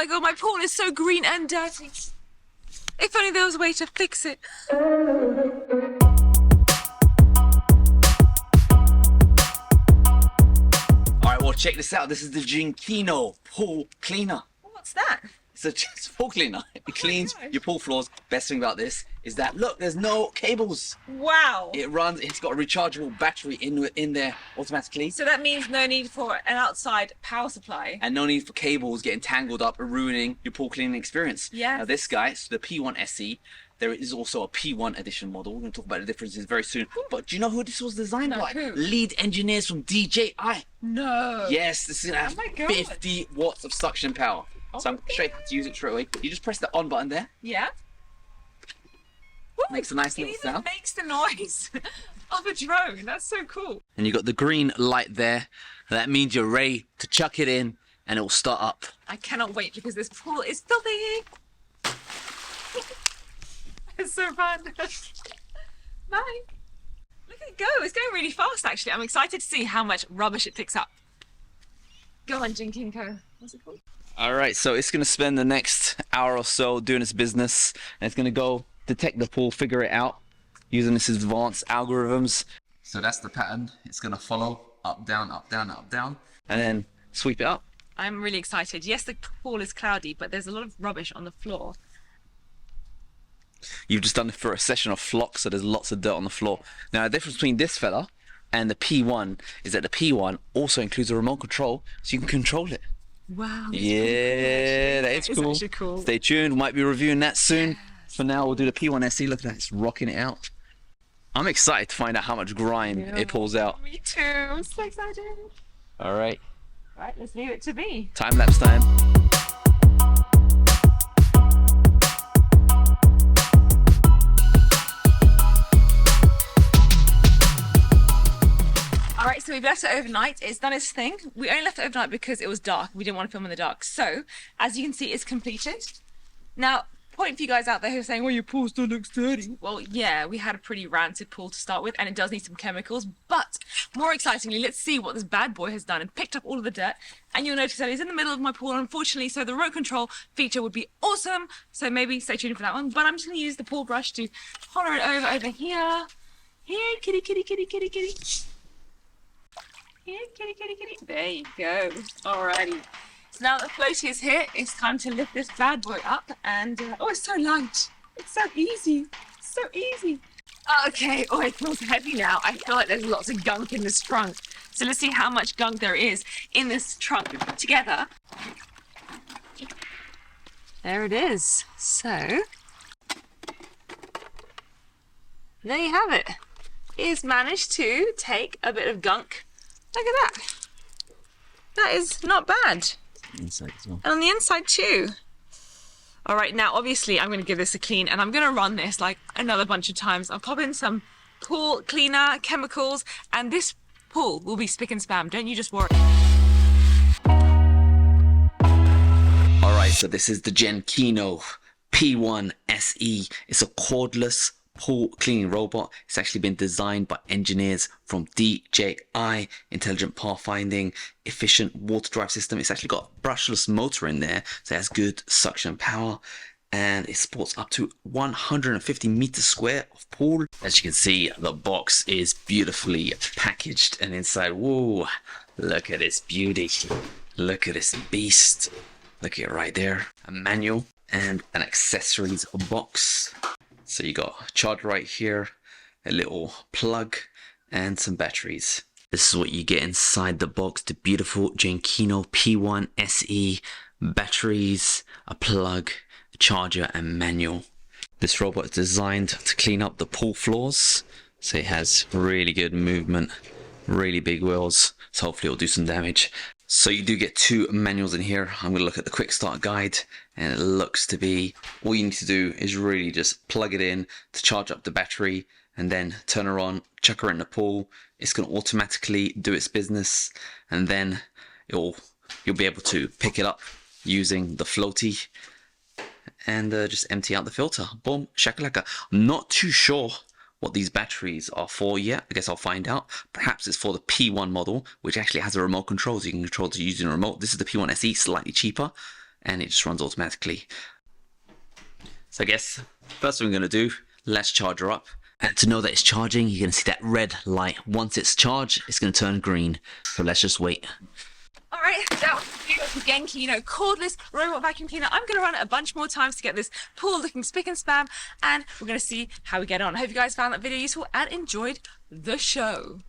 my god, my pool is so green and dirty. If only there was a way to fix it. Alright, well check this out. This is the Genkinno pool cleaner. What's that? It's a pool cleaner. It cleans your pool floors. Best thing about this is that, look, there's no cables. Wow. It runs, it's got a rechargeable battery in there automatically. So that means no need for an outside power supply. And no need for cables getting tangled up and ruining your pool cleaning experience. Yeah. Now this guy, so the P1SE, there is also a P1 edition model. We're going to talk about the differences very soon. But do you know who this was designed by? Who? Lead engineers from DJI. No. Yes, this is going to have 50 watts of suction power. So I'm straight to use it straight away. You just press the on button there. Yeah. Makes a nice little sound. It makes the noise of a drone. That's so cool. And you got the green light there. That means you're ready to chuck it in and it will start up. I cannot wait because this pool is filthy. It's so fun. Bye. Look at it go. It's going really fast actually. I'm excited to see how much rubbish it picks up. Go on, Genkinno. What's it called? Alright, so it's going to spend the next hour or so doing its business. And it's going to go detect the pool, figure it out using its advanced algorithms. So that's the pattern. It's going to follow up, down, up, down, up, down, and then sweep it up. I'm really excited. Yes, the pool is cloudy, but there's a lot of rubbish on the floor. You've just done it for a session of flock, so there's lots of dirt on the floor. Now, the difference between this fella and the P1 is that the P1 also includes a remote control, so you can control it. Wow. Yeah, that is cool. Actually cool. Stay tuned. We might be reviewing that soon. For now, we'll do the P1SE. Look at that. It's rocking it out. I'm excited to find out how much grime it pulls out. Me too. I'm so excited. All right. All right, let's leave it to me. Time lapse time. Alright, so we've left it overnight. It's done its thing. We only left it overnight because it was dark. We didn't want to film in the dark. So, as you can see, it's completed. Now, point for you guys out there who are saying, well, your pool still looks dirty. Well, yeah, we had a pretty rancid pool to start with, and it does need some chemicals. But, more excitingly, let's see what this bad boy has done and picked up all of the dirt. And you'll notice that it's in the middle of my pool, unfortunately, so the remote control feature would be awesome. So maybe stay tuned for that one. But I'm just going to use the pool brush to holler it over here. Here, kitty, kitty, kitty, kitty, kitty. Here, kitty, kitty, kitty. There you go. Alrighty. So now that floaty is here, it's time to lift this bad boy up. And, oh, it's so light. It's so easy. It's so easy. Okay, oh, it feels heavy now. I feel like there's lots of gunk in this trunk. So let's see how much gunk there is in this trunk together. There it is. So, there you have it. It's managed to take a bit of gunk. Look at that. That is not bad. Inside as well. And on the inside too. All right, now obviously I'm going to give this a clean and I'm going to run this like another bunch of times. I'll pop in some pool cleaner, chemicals, and this pool will be spick and spam. Don't you just worry. All right, so this is the Genkinno P1SE. It's a cordless pool cleaning robot. It's actually been designed by engineers from DJI, intelligent pathfinding, efficient water drive system. It's actually got a brushless motor in there, so it has good suction power, and it supports up to 150 meters square of pool. As you can see, the box is beautifully packaged, and inside, whoa, look at this beauty. Look at this beast. Look at it right there. A manual and an accessories box. So you got a charger right here, a little plug, and some batteries. This is what you get inside the box, the beautiful Genkinno P1SE, batteries, a plug, a charger, and manual. This robot is designed to clean up the pool floors, so it has really good movement, really big wheels, so hopefully it'll do some damage. So you do get two manuals in here. I'm going to look at the quick start guide, and it looks to be all you need to do is really just plug it in to charge up the battery and then turn her on, chuck her in the pool. It's going to automatically do its business, and then you'll be able to pick it up using the floaty and just empty out the filter. Boom, shakalaka. I'm not too sure what these batteries are for yet. I guess I'll find out. Perhaps it's for the P1 model, which actually has a remote control, so you can control it using a remote. This is the P1SE, slightly cheaper, and it just runs automatically. So I guess first thing we're going to do, let's charge her up. And to know that it's charging, you're going to see that red light. Once it's charged, it's going to turn green. So let's just wait. Alright, that was the beautiful Genkinno cordless robot vacuum cleaner. I'm going to run it a bunch more times to get this pool looking spick and span, and we're going to see how we get on. I hope you guys found that video useful and enjoyed the show.